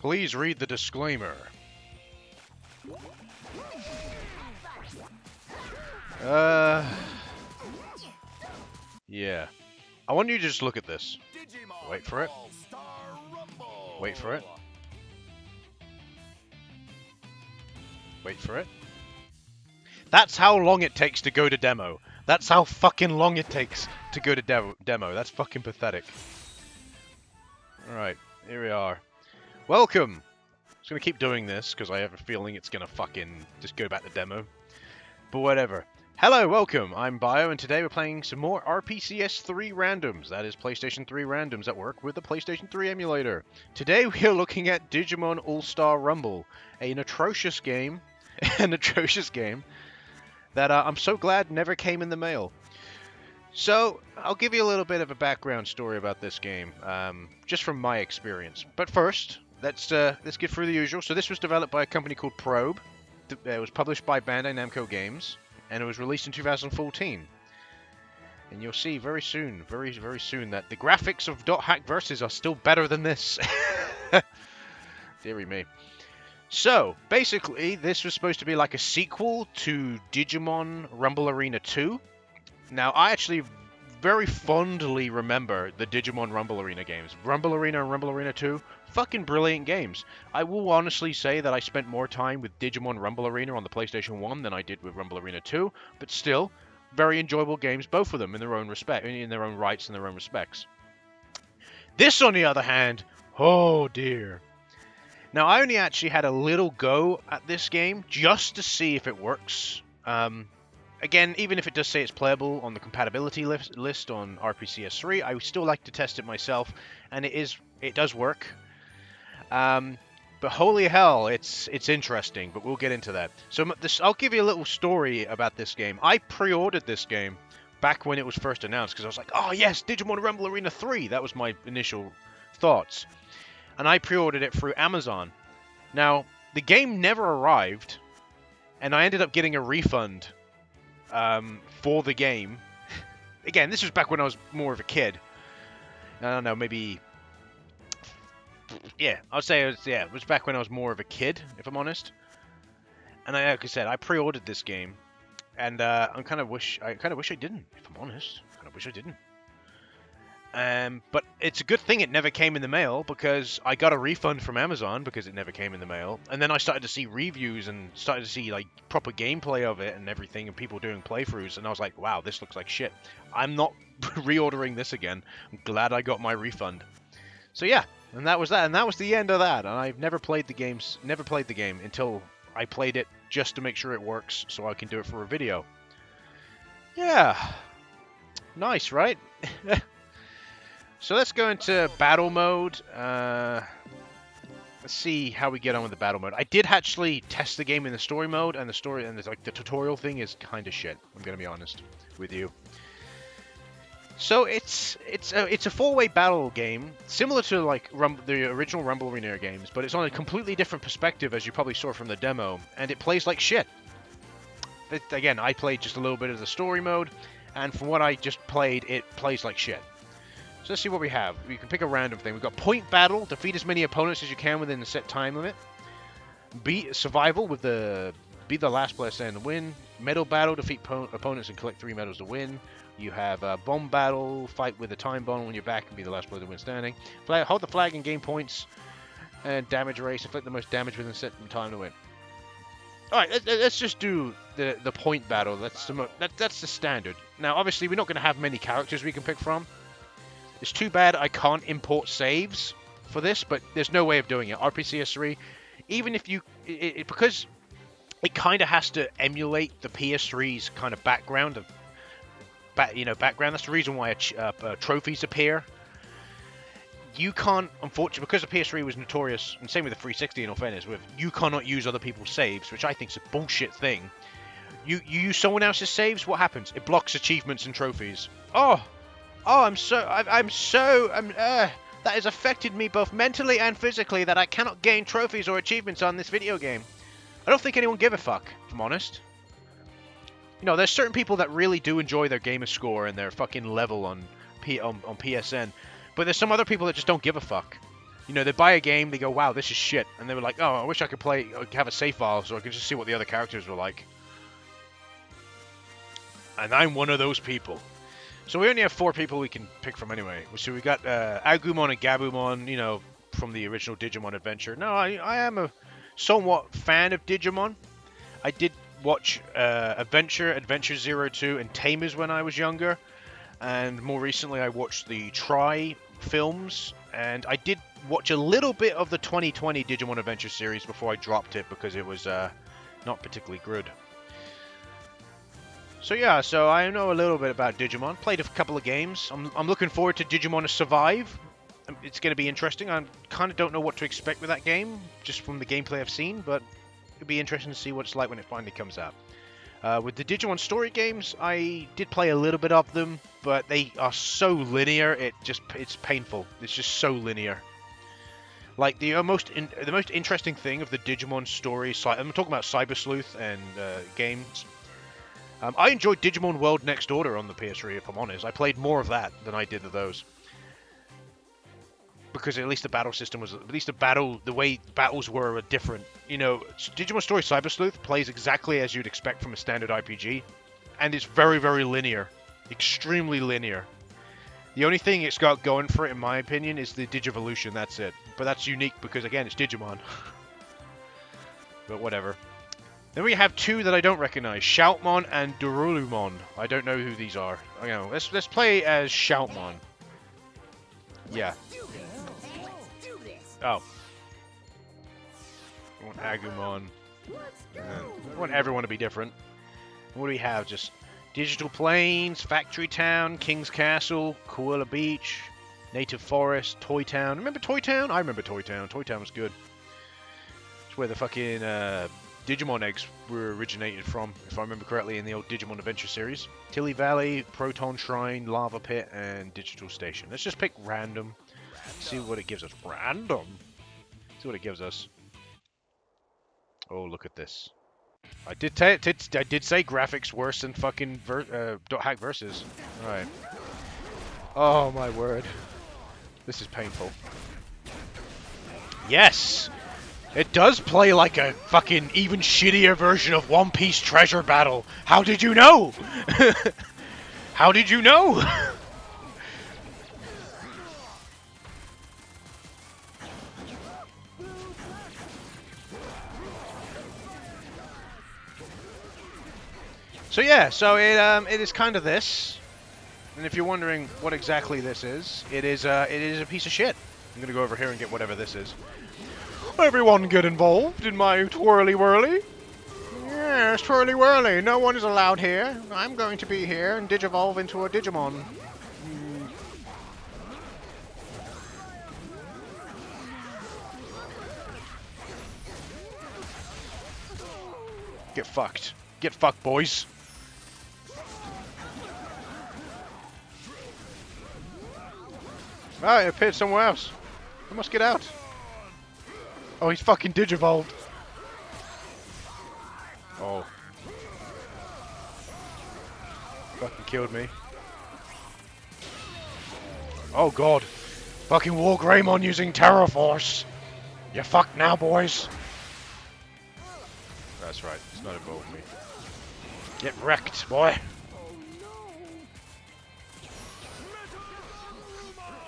Please read the disclaimer. Yeah. I want you to just look at this. Wait for it. Wait for it. Wait for it. That's how long it takes to go to demo. That's how fucking long it takes to go to demo. That's fucking pathetic. Alright, here we are. Welcome! I'm just gonna keep doing this, because I have a feeling it's gonna fucking just go back to demo. But whatever. Hello, welcome! I'm Bio, and today we're playing some more RPCS3 randoms. That is PlayStation 3 randoms that work with the PlayStation 3 emulator. Today we are looking at Digimon All-Star Rumble, an atrocious game. An atrocious game that I'm so glad never came in the mail. So, I'll give you a little bit of a background story about this game, just from my experience. But first, let's get through the usual. So this was developed by a company called Prope. It was published by Bandai Namco Games, and it was released in 2014. And you'll see very soon, very, very soon, that the graphics of Dot Hack Versus are still better than this. Deary me. So, basically, this was supposed to be like a sequel to Digimon Rumble Arena 2. Now, I actually very fondly remember the Digimon Rumble Arena games. Rumble Arena and Rumble Arena 2, fucking brilliant games. I will honestly say that I spent more time with Digimon Rumble Arena on the PlayStation 1 than I did with Rumble Arena 2, but still, very enjoyable games, both of them in their own in their own rights and their own respects. This, on the other hand, oh dear. Now, I only actually had a little go at this game just to see if it works. Again, even if it does say it's playable on the compatibility list on RPCS3, I would still like to test it myself, and it does work. But holy hell, it's interesting, but we'll get into that. So I'll give you a little story about this game. I pre-ordered this game back when it was first announced, because I was like, oh yes, Digimon Rumble Arena 3! That was my initial thoughts. And I pre-ordered it through Amazon. Now, the game never arrived, and I ended up getting a refund for the game. Again, this was back when I was more of a kid. I don't know, maybe... Yeah, I would say it was back when I was more of a kid, if I'm honest. And like I said, I pre-ordered this game, and I kind of wish I didn't, if I'm honest. I kind of wish I didn't. But it's a good thing it never came in the mail, because I got a refund from Amazon because it never came in the mail. And then I started to see reviews and started to see like proper gameplay of it and everything, and people doing playthroughs, and I was like, wow, this looks like shit. I'm not reordering this again. I'm glad I got my refund. So yeah, and that was that, and that was the end of that. And I've never played the game until I played it just to make sure it works so I can do it for a video. Yeah. Nice, right? So let's go into battle mode. Let's see how we get on with the battle mode. I did actually test the game in the story mode, and the tutorial thing is kind of shit. I'm gonna be honest with you. So it's a four-way battle game, similar to like the original Rumble Arena games, but it's on a completely different perspective, as you probably saw from the demo, and it plays like shit. Again, I played just a little bit of the story mode, and from what I just played, it plays like shit. So let's see what we have. We can pick a random thing. We've got point battle, defeat as many opponents as you can within the set time limit. Survival with be the last player standing to win. Medal battle, defeat opponents and collect 3 medals to win. You have bomb battle, fight with a time bomb on your back and be the last player to win standing. Hold the flag and gain points. And damage race, inflict the most damage within set time to win. Alright, let's just do the point battle. That's the standard. Now, obviously, we're not going to have many characters we can pick from. It's too bad I can't import saves for this, but there's no way of doing it. RPCS3, even if you... because it kind of has to emulate the PS3's kind of background. Background. That's the reason why trophies appear. You can't, unfortunately, because the PS3 was notorious, and same with the 360 in all fairness, you cannot use other people's saves, which I think is a bullshit thing. You use someone else's saves, what happens? It blocks achievements and trophies. That has affected me both mentally and physically, that I cannot gain trophies or achievements on this video game. I don't think anyone give a fuck, if I'm honest. You know, there's certain people that really do enjoy their gamer score and their fucking level on PSN, but there's some other people that just don't give a fuck. You know, they buy a game, they go, wow, this is shit. And they were like, oh, I wish I could play, have a save file so I could just see what the other characters were like. And I'm one of those people. So we only have 4 people we can pick from anyway. So we got Agumon and Gabumon, you know, from the original Digimon adventure. No, I am a somewhat fan of Digimon. I did watch Adventure 02, and Tamers when I was younger. And more recently I watched the Tri films. And I did watch a little bit of the 2020 Digimon Adventure series before I dropped it because it was not particularly good. So yeah, so I know a little bit about Digimon. Played a couple of games. I'm looking forward to Digimon Survive. It's going to be interesting. I kind of don't know what to expect with that game, just from the gameplay I've seen, but it'll be interesting to see what it's like when it finally comes out. With the Digimon story games, I did play a little bit of them, but they are so linear. It's painful. It's just so linear. Like the most interesting thing of the Digimon story, I'm talking about Cyber Sleuth and games. I enjoyed Digimon World Next Order on the PS3, if I'm honest. I played more of that than I did of those. Because at least the battle system was... the way battles were different. You know, Digimon Story Cyber Sleuth plays exactly as you'd expect from a standard RPG. And it's very, very linear. Extremely linear. The only thing it's got going for it, in my opinion, is the Digivolution. That's it. But that's unique because, again, it's Digimon. But whatever. Then we have 2 that I don't recognize, Shoutmon and Dorulumon. I don't know who these are. You know, let's play as Shoutmon. Yeah. Oh. I want Agumon. I want everyone to be different. What do we have? Just Digital Plains, Factory Town, King's Castle, Koala Beach, Native Forest, Toy Town. Remember Toy Town? I remember Toy Town. Toy Town was good. It's where the fucking Digimon eggs were originated from, if I remember correctly, in the old Digimon Adventure series. Tilly Valley, Proton Shrine, Lava Pit, and Digital Station. Let's just pick random. See what it gives us. Random? See what it gives us. Oh, look at this. I did say graphics worse than fucking Hack Versus. Alright. Oh my word. This is painful. Yes! It does play like a fucking even shittier version of One Piece Treasure Battle. How did you know? How did you know? So yeah, so it is kind of this. And if you're wondering what exactly this is, it is a piece of shit. I'm gonna go over here and get whatever this is. Everyone get involved in my twirly-whirly. Yes, twirly-whirly. No one is allowed here. I'm going to be here and digivolve into a Digimon. Get fucked. Get fucked, boys. Ah, it appeared somewhere else. I must get out. Oh, he's fucking digivolved. Oh. Fucking killed me. Oh god. Fucking War Greymon using Terror Force. You're fucked now, boys. That's right. It's not involving me. Get wrecked, boy.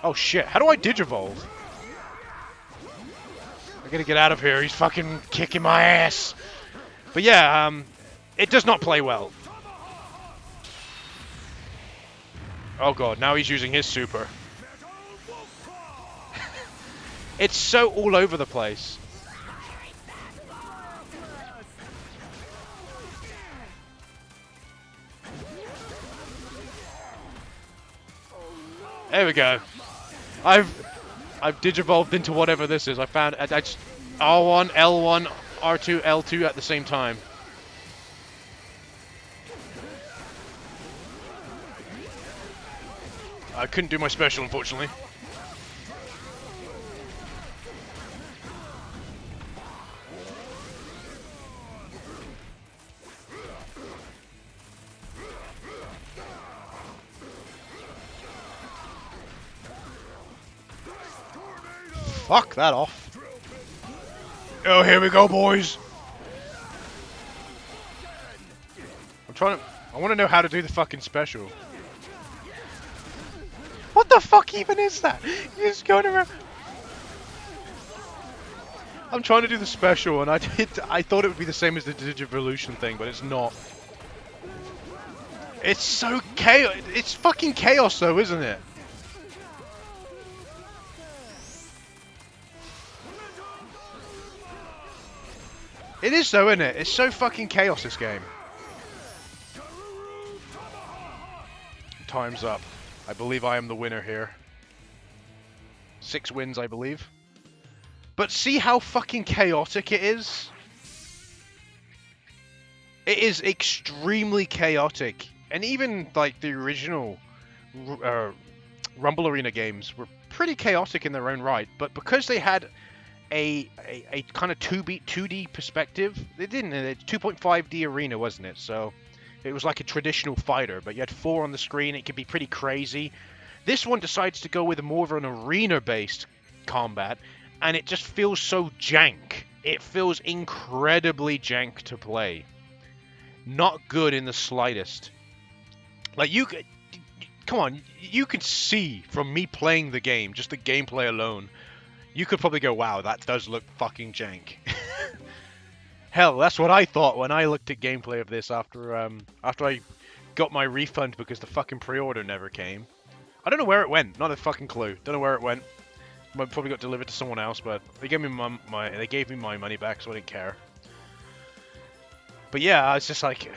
Oh shit. How do I digivolve? I gotta get out of here. He's fucking kicking my ass. But yeah, it does not play well. Oh god, now he's using his super. It's so all over the place. There we go. I've digivolved into whatever this is. I found I just R1, L1, R2, L2 at the same time. I couldn't do my special, unfortunately. Fuck that off. Oh, here we go, boys. I want to know how to do the fucking special. What the fuck even is that? You're just going around. I'm trying to do the special, and I thought it would be the same as the Digivolution thing, but it's not. It's so chaos. It's fucking chaos, though, isn't it? It is, though, isn't it? It's so fucking chaos, this game. Time's up. I believe I am the winner here. 6 wins, I believe. But see how fucking chaotic it is? It is extremely chaotic. And even, like, the original Rumble Arena games were pretty chaotic in their own right. But because they had a kind of 2D perspective, they didn't. 2.5D arena, wasn't it? So it was like a traditional fighter, but you had 4 on the screen. It could be pretty crazy. This one decides to go with more of an arena-based combat, and it just feels so jank. It feels incredibly jank to play. Not good in the slightest. Like, come on, you can see from me playing the game, just the gameplay alone, you could probably go, wow, that does look fucking jank. Hell, that's what I thought when I looked at gameplay of this after I got my refund because the fucking pre-order never came. I don't know where it went. Not a fucking clue. Don't know where it went. Probably got delivered to someone else, but they gave me my money back, so I didn't care. But yeah, I was just like,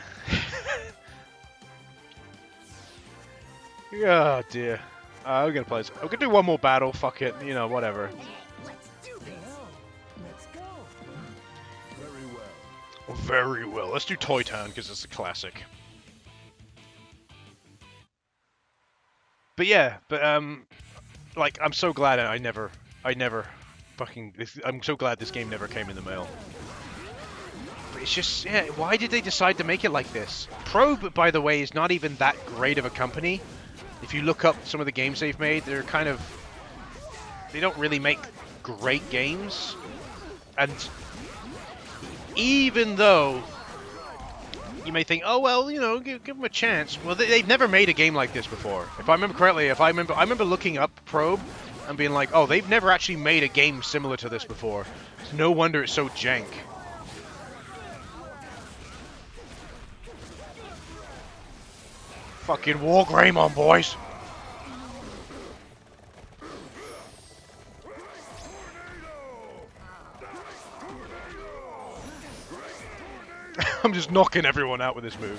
oh dear. I'm gonna play this. I'm gonna do one more battle. Fuck it. You know, whatever. Very well. Let's do Toy Town because it's a classic. But yeah, like, I'm so glad I never fucking. I'm so glad this game never came in the mail. But it's just, yeah. Why did they decide to make it like this? Probe, by the way, is not even that great of a company. If you look up some of the games they've made, they're kind of. They don't really make great games, and even though you may think, oh well, you know, give them a chance. Well, they've never made a game like this before. If I remember correctly, I remember looking up Probe and being like, oh, they've never actually made a game similar to this before. It's no wonder it's so jank. Fucking War Greymon, boys. I'm just knocking everyone out with this move.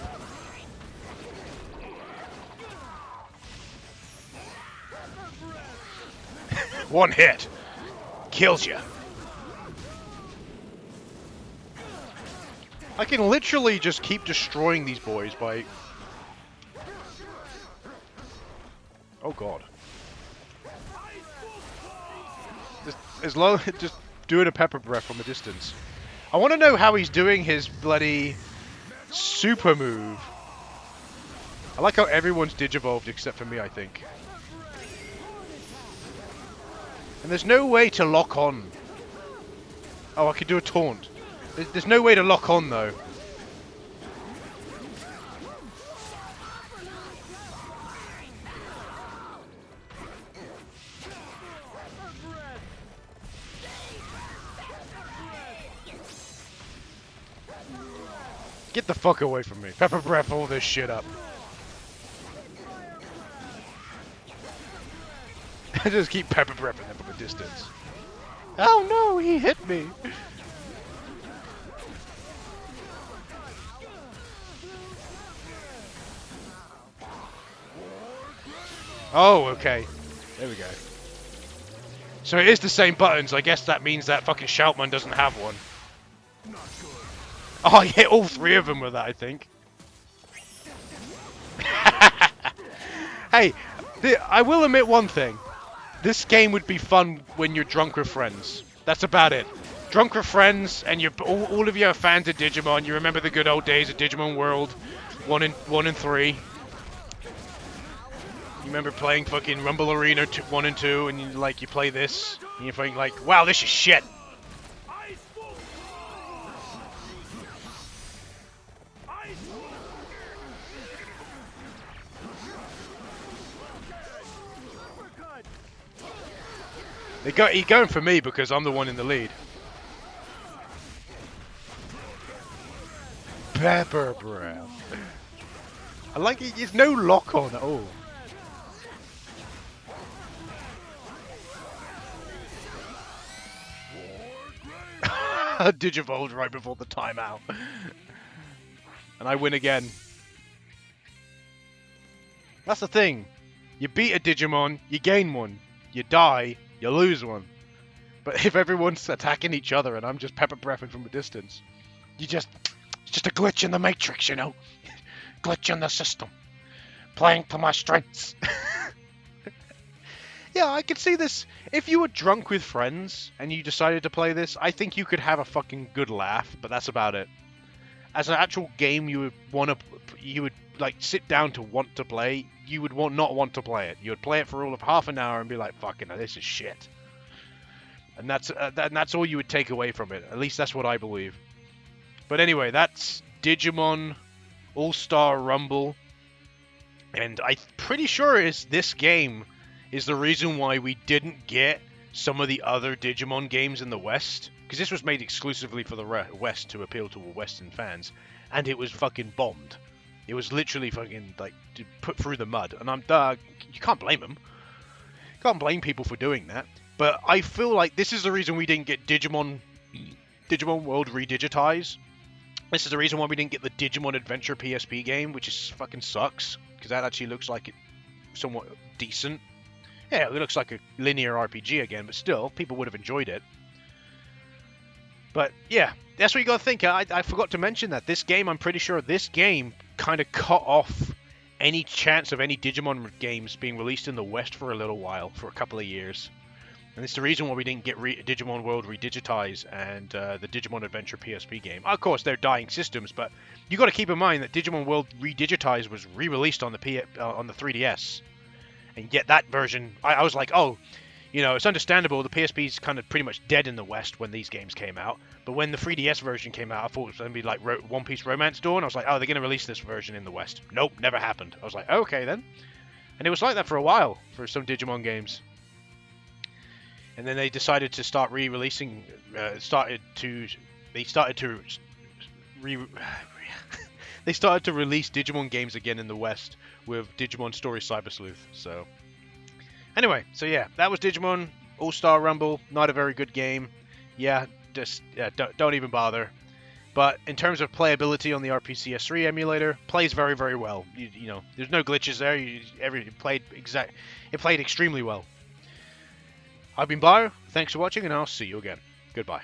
One hit. Kills you. I can literally just keep destroying these boys by... Oh god. Just doing a pepper breath from a distance. I want to know how he's doing his bloody super move. I like how everyone's digivolved except for me, I think. And there's no way to lock on. Oh, I could do a taunt. There's no way to lock on, though. Get the fuck away from me. Pepper breath all this shit up. I just keep pepper breathing them from a distance. Oh no, he hit me. Oh, okay. There we go. So it is the same buttons. I guess that means that fucking Shoutman doesn't have one. Oh, I hit all 3 of them with that, I think. Hey, I will admit one thing. This game would be fun when you're drunk with friends. That's about it. Drunk with friends, and you're all of you are fans of Digimon. You remember the good old days of Digimon World 1 and 3. You remember playing fucking Rumble Arena 1 and 2, and you play this. And you think like, wow, this is shit. He's going for me because I'm the one in the lead. Pepper breath. I like it. There's no lock on at all. Digivolved right before the timeout. And I win again. That's the thing. You beat a Digimon, you gain one. You die, you lose one. But if everyone's attacking each other and I'm just pepper breathing from a distance, it's just a glitch in the matrix, you know? Glitch in the system. Playing to my strengths. Yeah, I could see this. If you were drunk with friends and you decided to play this, I think you could have a fucking good laugh, but that's about it. As an actual game you would like sit down to want to play, you would not want to play it. You would play it for all of half an hour and be like, fucking, this is shit. And that's all you would take away from it. At least that's what I believe. But anyway, that's Digimon All-Star Rumble. And I'm pretty sure this game is the reason why we didn't get some of the other Digimon games in the West. Because this was made exclusively for the West to appeal to Western fans. And it was fucking bombed. It was literally fucking, like, put through the mud. And you can't blame them. You can't blame people for doing that. But I feel like this is the reason we didn't get Digimon World Redigitize. This is the reason why we didn't get the Digimon Adventure PSP game, which is fucking sucks. Because that actually looks like it somewhat decent. Yeah, it looks like a linear RPG again, but still, people would have enjoyed it. But yeah, that's what you got to think. I forgot to mention that this game, I'm pretty sure this game kind of cut off any chance of any Digimon games being released in the West for a little while, for a couple of years. And it's the reason why we didn't get Digimon World Redigitize and the Digimon Adventure PSP game. Of course, they're dying systems, but you got to keep in mind that Digimon World Redigitize was re-released on the 3DS. And yet that version, I was like, oh, you know, it's understandable. The PSP's kind of pretty much dead in the West when these games came out. But when the 3DS version came out, I thought it was going to be like One Piece Romance Dawn. I was like, oh, they're going to release this version in the West. Nope, never happened. I was like, okay then. And it was like that for a while for some Digimon games. And then they decided to start re-releasing. They started to release Digimon games again in the West with Digimon Story Cyber Sleuth. So anyway, so yeah, that was Digimon All-Star Rumble. Not a very good game. Yeah, just don't even bother. But in terms of playability on the RPCS3 emulator, plays very, very well. You know, there's no glitches there. It played extremely well. I've been Bio. Thanks for watching, and I'll see you again. Goodbye.